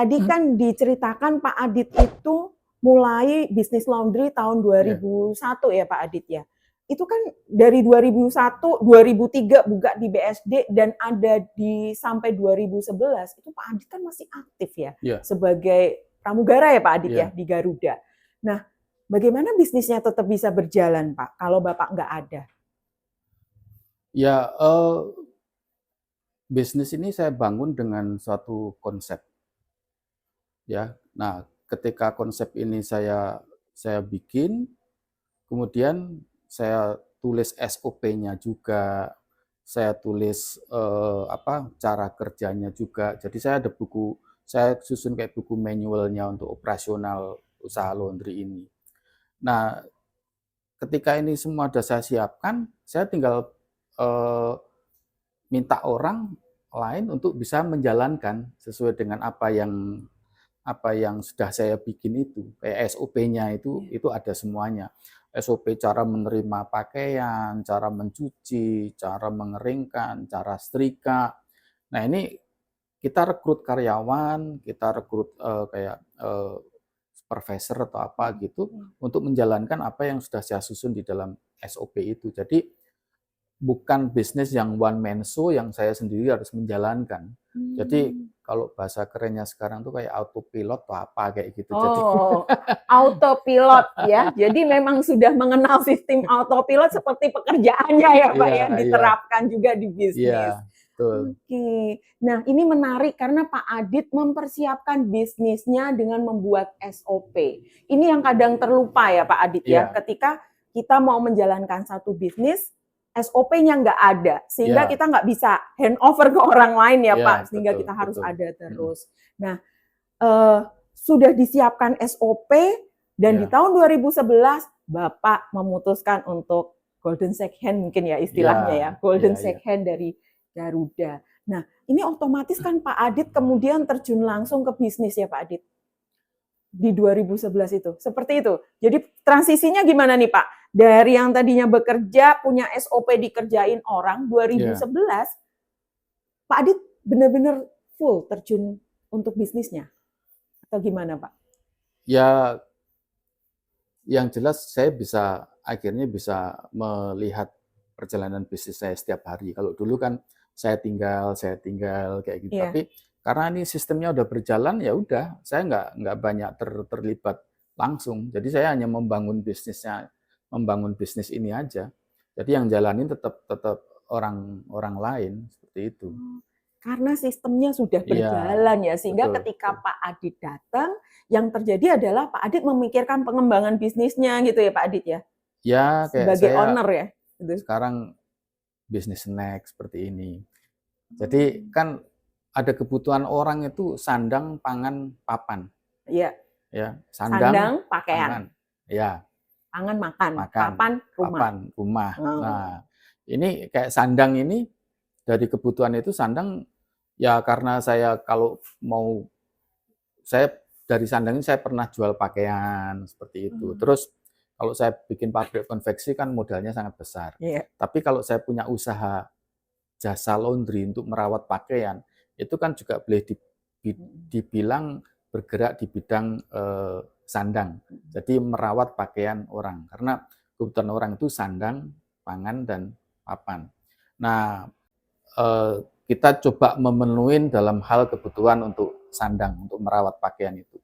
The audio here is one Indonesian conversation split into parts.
tadi kan diceritakan Pak Adit itu mulai bisnis laundry tahun 2001 ya Pak Adit ya. Itu kan dari 2001, 2003 buka di BSD dan ada di sampai 2011 itu Pak Adit kan masih aktif ya sebagai pramugara ya Pak Adit ya di Garuda. Nah, bagaimana bisnisnya tetap bisa berjalan Pak kalau Bapak nggak ada? Ya, bisnis ini saya bangun dengan suatu konsep. Ya, nah ketika konsep ini saya bikin, kemudian saya tulis SOP-nya juga, saya tulis cara kerjanya juga. Jadi saya ada buku, saya susun kayak buku manualnya untuk operasional usaha laundry ini. Nah, ketika ini semua sudah saya siapkan, saya tinggal minta orang lain untuk bisa menjalankan sesuai dengan apa yang sudah saya bikin itu. Kayak SOP-nya itu ada semuanya. SOP cara menerima pakaian, cara mencuci, cara mengeringkan, cara setrika. Nah, ini kita rekrut karyawan, kita rekrut supervisor atau apa gitu untuk menjalankan apa yang sudah saya susun di dalam SOP itu. Jadi bukan bisnis yang one man show yang saya sendiri harus menjalankan. Jadi kalau bahasa kerennya sekarang tuh kayak autopilot atau apa kayak gitu. Oh, autopilot ya. Jadi memang sudah mengenal sistem autopilot seperti pekerjaannya ya Pak ya, diterapkan juga di bisnis. Iya, betul. Oke. Nah, ini menarik karena Pak Adit mempersiapkan bisnisnya dengan membuat SOP. Ini yang kadang terlupa ya Pak Adit ya, ketika kita mau menjalankan satu bisnis, SOP-nya nggak ada, sehingga kita nggak bisa handover ke orang lain ya Pak, sehingga kita harus ada terus. Nah, sudah disiapkan SOP dan di tahun 2011 Bapak memutuskan untuk golden second hand mungkin ya istilahnya ya, golden second hand dari Garuda. Nah, ini otomatis kan Pak Adit kemudian terjun langsung ke bisnis ya Pak Adit di 2011 itu, seperti itu. Jadi transisinya gimana nih Pak? Dari yang tadinya bekerja punya SOP dikerjain orang, 2011 Pak Adit benar-benar full terjun untuk bisnisnya atau gimana Pak? Ya, yang jelas saya akhirnya bisa melihat perjalanan bisnis saya setiap hari. Kalau dulu kan saya tinggal kayak gitu. Tapi karena ini sistemnya udah berjalan, ya udah, saya nggak banyak terlibat langsung. Jadi saya hanya membangun bisnis ini aja. Jadi yang jalanin tetap orang lain seperti itu. Karena sistemnya sudah berjalan ya, sehingga ketika Pak Adit datang, yang terjadi adalah Pak Adit memikirkan pengembangan bisnisnya gitu ya Pak Adit ya? Ya, kayak sebagai saya owner ya? Gitu. Sekarang bisnis snack seperti ini. Jadi kan ada kebutuhan orang itu sandang, pangan, papan. Iya. Ya, sandang, pakaian. Pangan. Ya. Pangan, makan. Papan, rumah. Papan, rumah. Nah, ini kayak sandang ini dari kebutuhan itu sandang ya karena saya dari sandang ini saya pernah jual pakaian seperti itu. Terus kalau saya bikin pabrik konveksi kan modalnya sangat besar. Tapi kalau saya punya usaha jasa laundry untuk merawat pakaian, itu kan juga boleh dibilang bergerak di bidang sandang. Jadi merawat pakaian orang. Karena kebutuhan orang itu sandang, pangan, dan papan. Nah, kita coba memenuhi dalam hal kebutuhan untuk sandang, untuk merawat pakaian itu.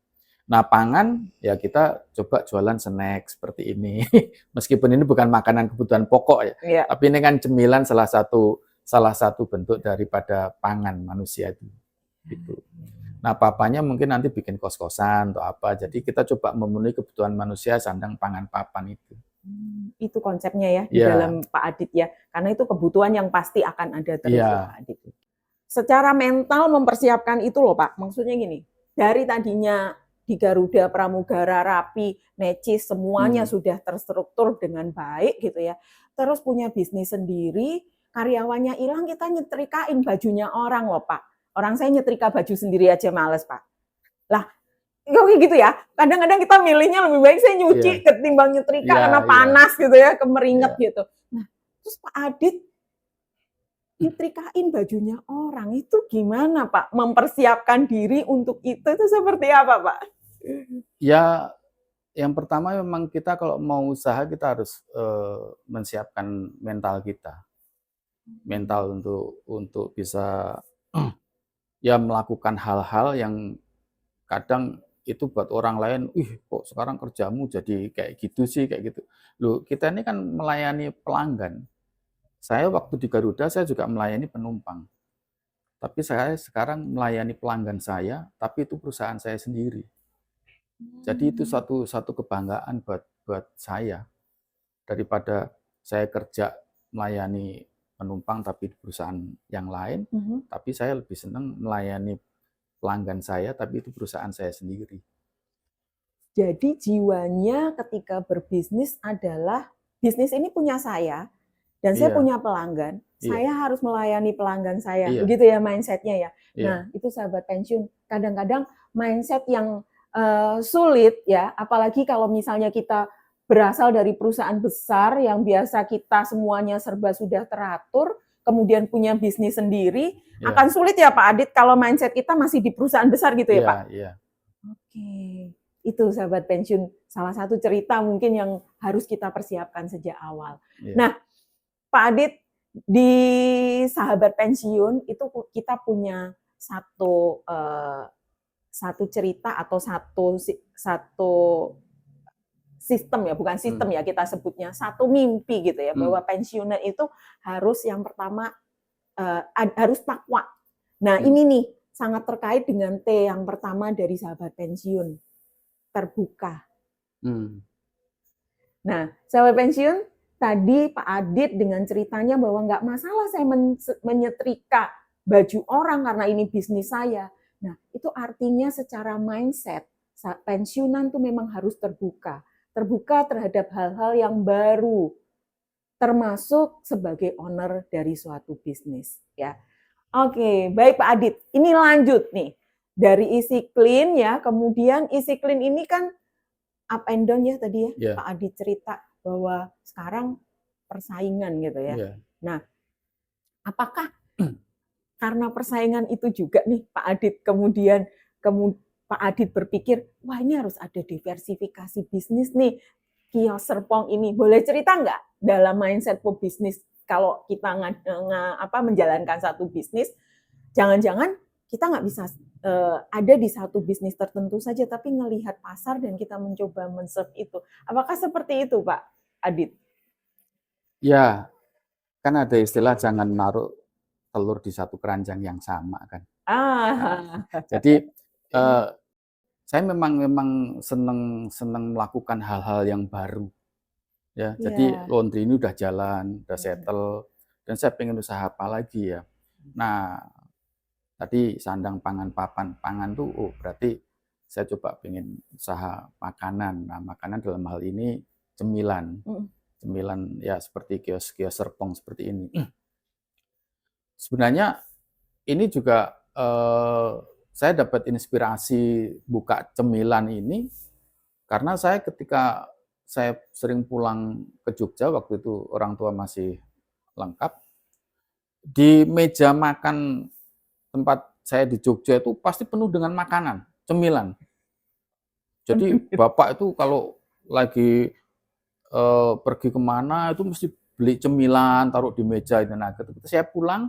Nah, pangan ya kita coba jualan snack seperti ini. Meskipun ini bukan makanan kebutuhan pokok ya, tapi ini kan cemilan salah satu bentuk daripada pangan manusia itu. Gitu. Nah, papanya mungkin nanti bikin kos-kosan atau apa. Jadi kita coba memenuhi kebutuhan manusia sandang, pangan, papan itu. Itu konsepnya ya di dalam Pak Adit ya. Karena itu kebutuhan yang pasti akan ada terus ya, Pak Adit. Secara mental mempersiapkan itu loh Pak. Maksudnya gini, dari tadinya di Garuda pramugara rapi, necis, semuanya sudah terstruktur dengan baik gitu ya. Terus punya bisnis sendiri, karyawannya hilang, kita nyetrikain bajunya orang loh Pak. Orang saya nyetrika baju sendiri aja males Pak. Lah, kayak gitu ya. Kadang-kadang kita milihnya lebih baik saya nyuci ketimbang nyetrika karena panas gitu ya, kemeringet gitu. Nah, terus Pak Adit nyetrikain bajunya orang. Itu gimana Pak? Mempersiapkan diri untuk itu seperti apa Pak? Ya, yang pertama memang kita kalau mau usaha kita harus menyiapkan mental kita. Mental untuk bisa ya melakukan hal-hal yang kadang itu buat orang lain, "Ih, kok sekarang kerjamu jadi kayak gitu sih," kayak gitu. Loh, kita ini kan melayani pelanggan. Saya waktu di Garuda saya juga melayani penumpang. Tapi saya sekarang melayani pelanggan saya, tapi itu perusahaan saya sendiri. Jadi itu satu kebanggaan buat saya. Daripada saya kerja melayani penumpang tapi di perusahaan yang lain, tapi saya lebih senang melayani pelanggan saya, tapi itu perusahaan saya sendiri. Jadi jiwanya ketika berbisnis adalah, bisnis ini punya saya, dan saya punya pelanggan, saya harus melayani pelanggan saya, begitu ya mindset-nya ya. Nah, itu sahabat pensiun, kadang-kadang mindset yang sulit ya, apalagi kalau misalnya kita berasal dari perusahaan besar yang biasa kita semuanya serba sudah teratur, kemudian punya bisnis sendiri, akan sulit ya Pak Adit kalau mindset kita masih di perusahaan besar gitu ya Pak? Iya. Oke, itu sahabat pensiun salah satu cerita mungkin yang harus kita persiapkan sejak awal. Nah, Pak Adit, di sahabat pensiun itu kita punya satu cerita atau satu sistem ya, bukan sistem ya kita sebutnya, satu mimpi gitu ya, bahwa pensiunan itu harus yang pertama harus takwa. Nah, ini nih sangat terkait dengan T yang pertama dari sahabat pensiun, terbuka. Nah, sahabat pensiun, tadi Pak Adit dengan ceritanya bahwa nggak masalah saya menyetrika baju orang karena ini bisnis saya. Nah, itu artinya secara mindset, pensiunan tuh memang harus terbuka. Terbuka terhadap hal-hal yang baru, termasuk sebagai owner dari suatu bisnis. Ya. Oke, baik Pak Adit. Ini lanjut nih. Dari isi clean ya, kemudian isi clean ini kan up and down ya tadi ya, Pak Adit cerita bahwa sekarang persaingan gitu ya. Nah, apakah karena persaingan itu juga nih Pak Adit kemudian Pak Adit berpikir, wah ini harus ada diversifikasi bisnis nih, kios Serpong ini. Boleh cerita nggak dalam mindset pebisnis kalau kita menjalankan satu bisnis, jangan-jangan kita nggak bisa ada di satu bisnis tertentu saja, tapi ngelihat pasar dan kita mencoba men-serve itu. Apakah seperti itu Pak Adit? Ya, kan ada istilah jangan naruh telur di satu keranjang yang sama kan. Jadi saya memang seneng melakukan hal-hal yang baru. Ya, jadi laundry ini udah jalan, udah settle, dan saya pengen usaha apa lagi ya. Nah, tadi sandang pangan papan, pangan tuh berarti saya coba pengen usaha makanan. Nah, makanan dalam hal ini cemilan. Cemilan ya seperti kios-kios Serpong seperti ini. Sebenarnya ini juga saya dapat inspirasi buka cemilan ini karena saya ketika saya sering pulang ke Jogja, waktu itu orang tua masih lengkap, di meja makan tempat saya di Jogja itu pasti penuh dengan makanan, cemilan. Jadi bapak itu kalau lagi pergi kemana itu mesti beli cemilan, taruh di meja. Nah, ketika saya pulang,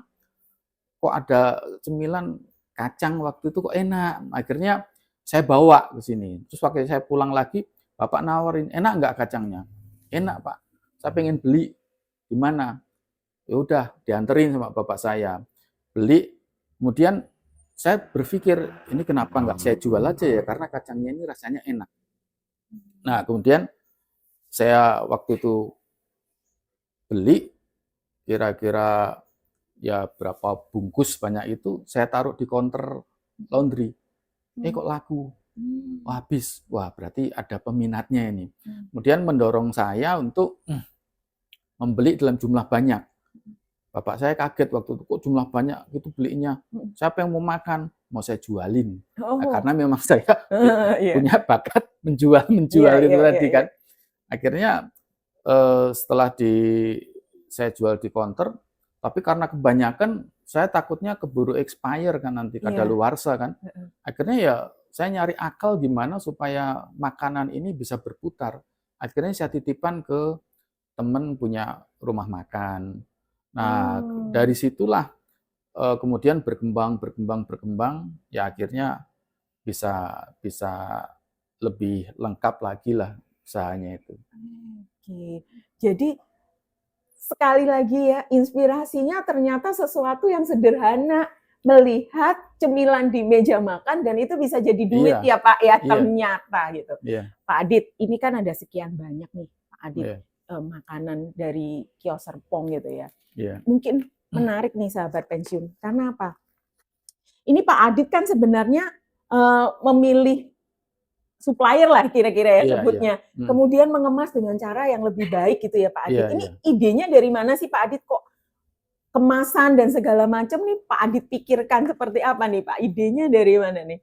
kok ada cemilan kacang waktu itu kok enak. Akhirnya saya bawa ke sini. Terus waktu saya pulang lagi, bapak nawarin, enak nggak kacangnya? Enak Pak, saya pengen beli. Di mana? Ya udah, dianterin sama bapak saya. Beli, kemudian saya berpikir, ini kenapa nggak saya jual aja ya? Karena kacangnya ini rasanya enak. Nah, kemudian saya waktu itu beli, kira-kira ya berapa bungkus banyak itu saya taruh di counter laundry. Kok laku? Wah, habis. Wah, berarti ada peminatnya ini. Kemudian mendorong saya untuk membeli dalam jumlah banyak. Bapak saya kaget waktu itu, kok jumlah banyak itu belinya. Siapa yang mau makan? Mau saya jualin. Nah, karena memang saya punya bakat menjual itu tadi kan. Akhirnya setelah saya jual di counter, Tapi karena kebanyakan, saya takutnya keburu expire kan nanti, kadaluarsa kan. Akhirnya ya saya nyari akal gimana supaya makanan ini bisa berputar. Akhirnya saya titipkan ke teman punya rumah makan. Nah, dari situlah kemudian berkembang, ya akhirnya bisa bisa lebih lengkap lagi lah usahanya itu. Oke. Jadi sekali lagi ya, inspirasinya ternyata sesuatu yang sederhana, melihat cemilan di meja makan dan itu bisa jadi duit ya Pak ya, ternyata gitu. Pak Adit, ini kan ada sekian banyak nih Pak Adit makanan dari kios Serpong gitu ya. Mungkin menarik nih sahabat pensiun, karena apa? Ini Pak Adit kan sebenarnya memilih supplier lah kira-kira ya sebutnya. Kemudian mengemas dengan cara yang lebih baik gitu ya Pak Adit. Ini idenya dari mana sih Pak Adit, kok kemasan dan segala macam nih Pak Adit pikirkan seperti apa nih Pak? Idenya dari mana nih?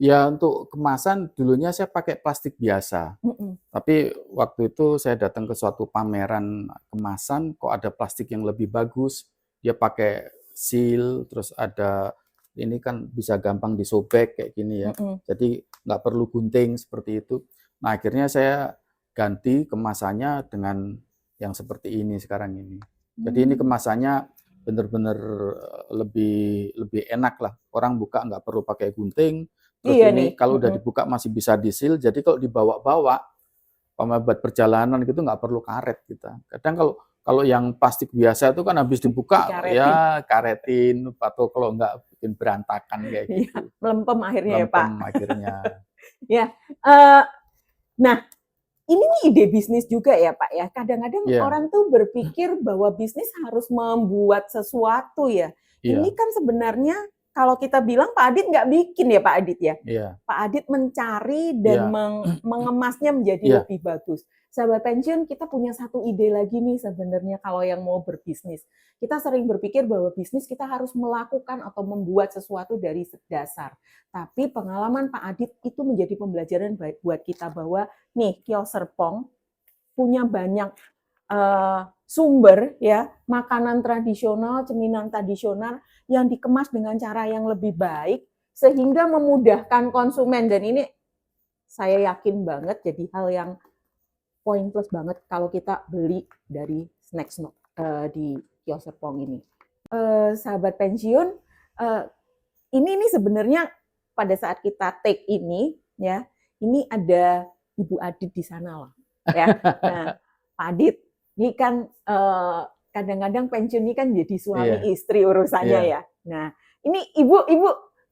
Ya untuk kemasan dulunya saya pakai plastik biasa. Tapi waktu itu saya datang ke suatu pameran kemasan, kok ada plastik yang lebih bagus. Dia pakai seal, terus ada ini kan bisa gampang disobek kayak gini ya. Jadi nggak perlu gunting seperti itu. Nah akhirnya saya ganti kemasannya dengan yang seperti ini sekarang ini. Jadi ini kemasannya benar-benar lebih enak lah. Orang buka nggak perlu pakai gunting. Terus ini kalau udah dibuka masih bisa di-seal. Jadi kalau dibawa-bawa buat perjalanan gitu nggak perlu karet kita. Kadang kalau yang plastik biasa itu kan habis dibuka ya karetin atau kalau nggak bikin berantakan kayak gitu. Melempem akhirnya ya Pak. Akhirnya. Ya. Nah, ini nih ide bisnis juga ya Pak ya. Kadang-kadang orang tuh berpikir bahwa bisnis harus membuat sesuatu ya. Ini kan sebenarnya kalau kita bilang Pak Adit nggak bikin ya Pak Adit ya. Pak Adit mencari dan mengemasnya menjadi lebih bagus. Sahabat pensiun, kita punya satu ide lagi nih sebenarnya kalau yang mau berbisnis. Kita sering berpikir bahwa bisnis kita harus melakukan atau membuat sesuatu dari dasar. Tapi pengalaman Pak Adit itu menjadi pembelajaran baik buat kita bahwa nih kios Serpong punya banyak sumber ya, makanan tradisional, cemilan tradisional yang dikemas dengan cara yang lebih baik sehingga memudahkan konsumen, dan ini saya yakin banget jadi hal yang poin plus banget kalau kita beli dari snack di kios Serpong ini. Sahabat pensiun, ini sebenarnya pada saat kita take ini ya, ini ada Ibu Adit di sana loh ya. Nah, Pak Adit ini kan kadang-kadang pensiun ini kan jadi suami istri urusannya ya. Nah, ini ibu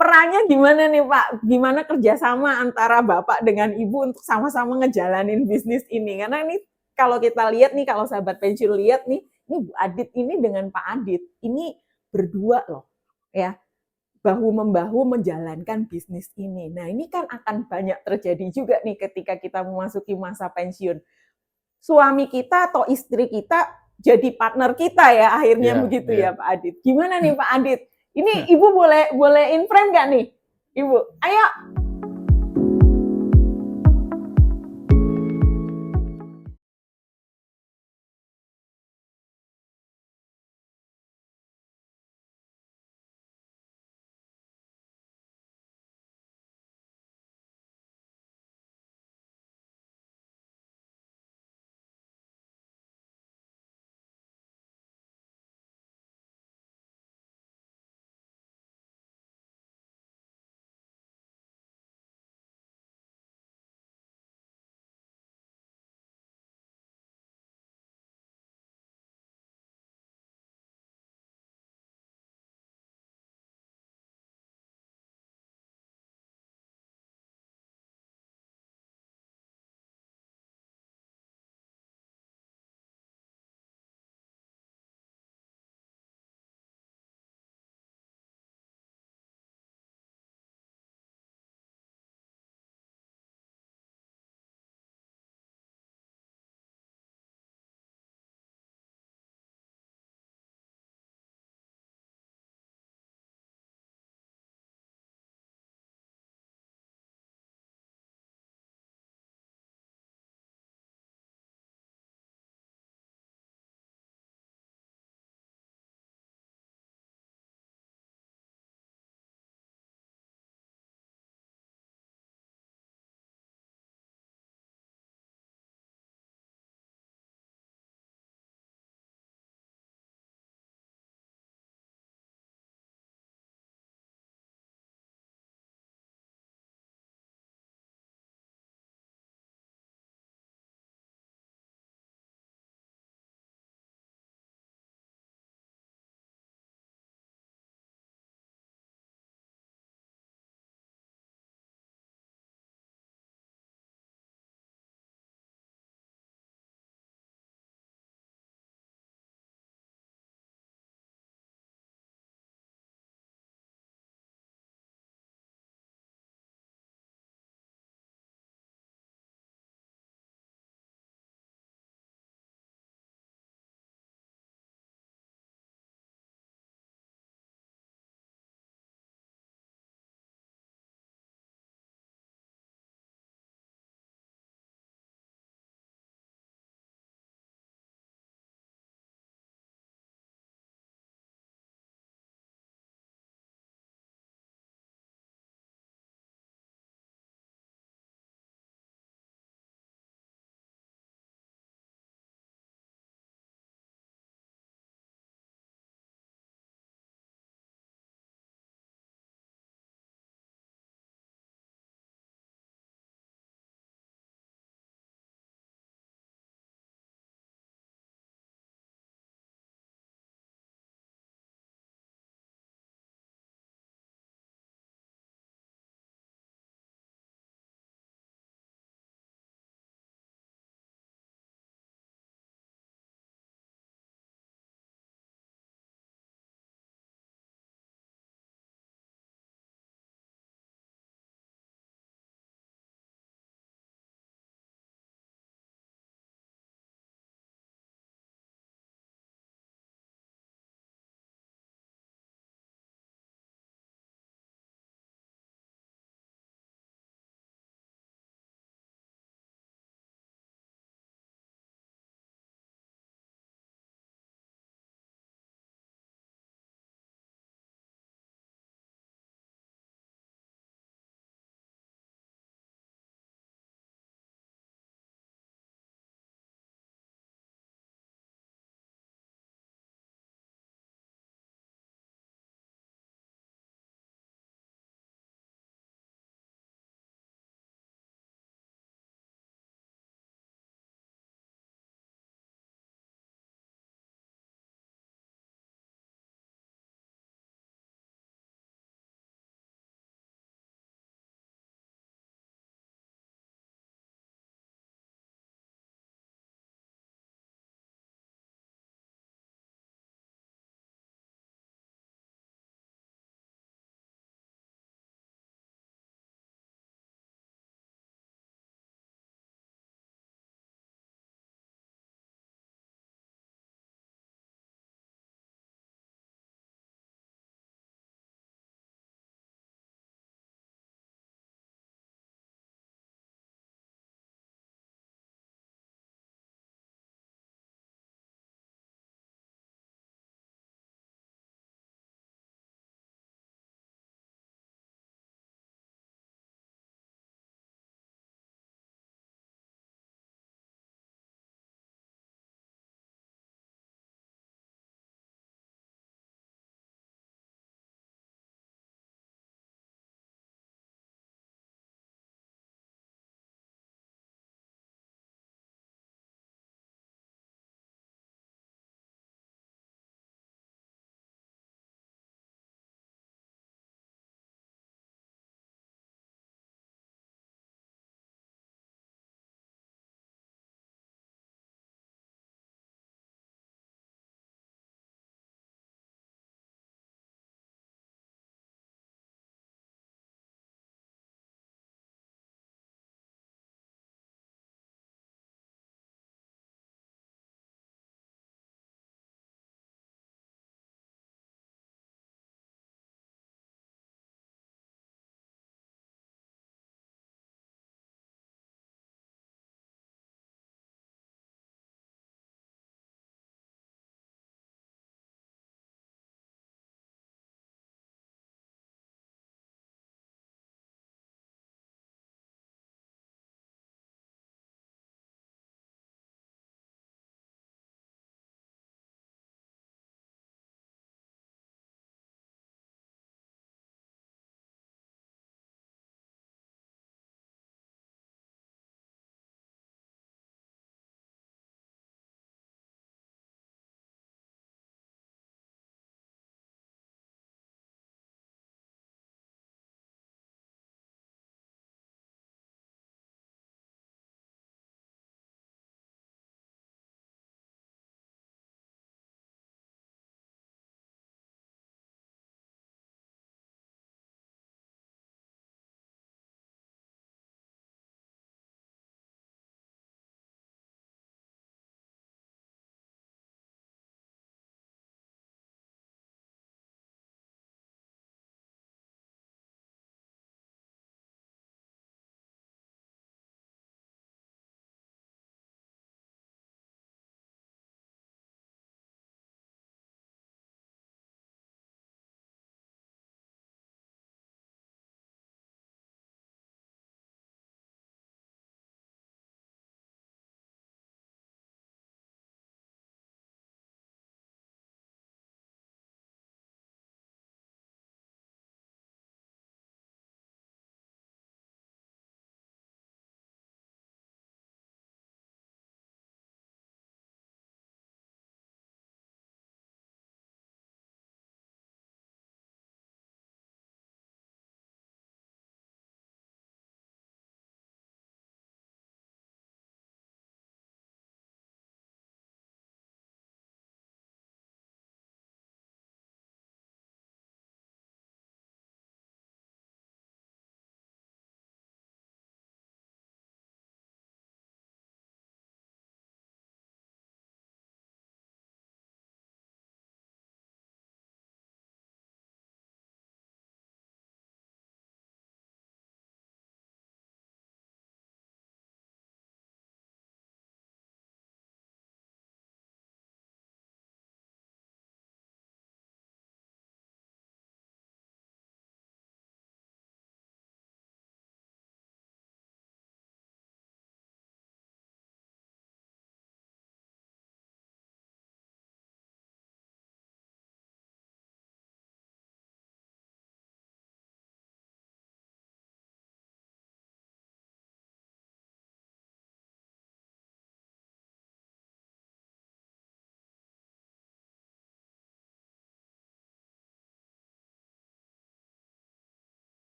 perannya gimana nih Pak? Gimana kerjasama antara Bapak dengan Ibu untuk sama-sama ngejalanin bisnis ini? Karena ini kalau kita lihat nih, kalau sahabat pensiun lihat nih, ini Bu Adit ini dengan Pak Adit ini berdua loh ya, bahu-membahu menjalankan bisnis ini. Nah ini kan akan banyak terjadi juga nih ketika kita memasuki masa pensiun. Suami kita atau istri kita jadi partner kita ya akhirnya begitu ya Pak Adit. Gimana nih Pak Adit? Ini Ibu boleh in frame nggak nih? Ibu, ayo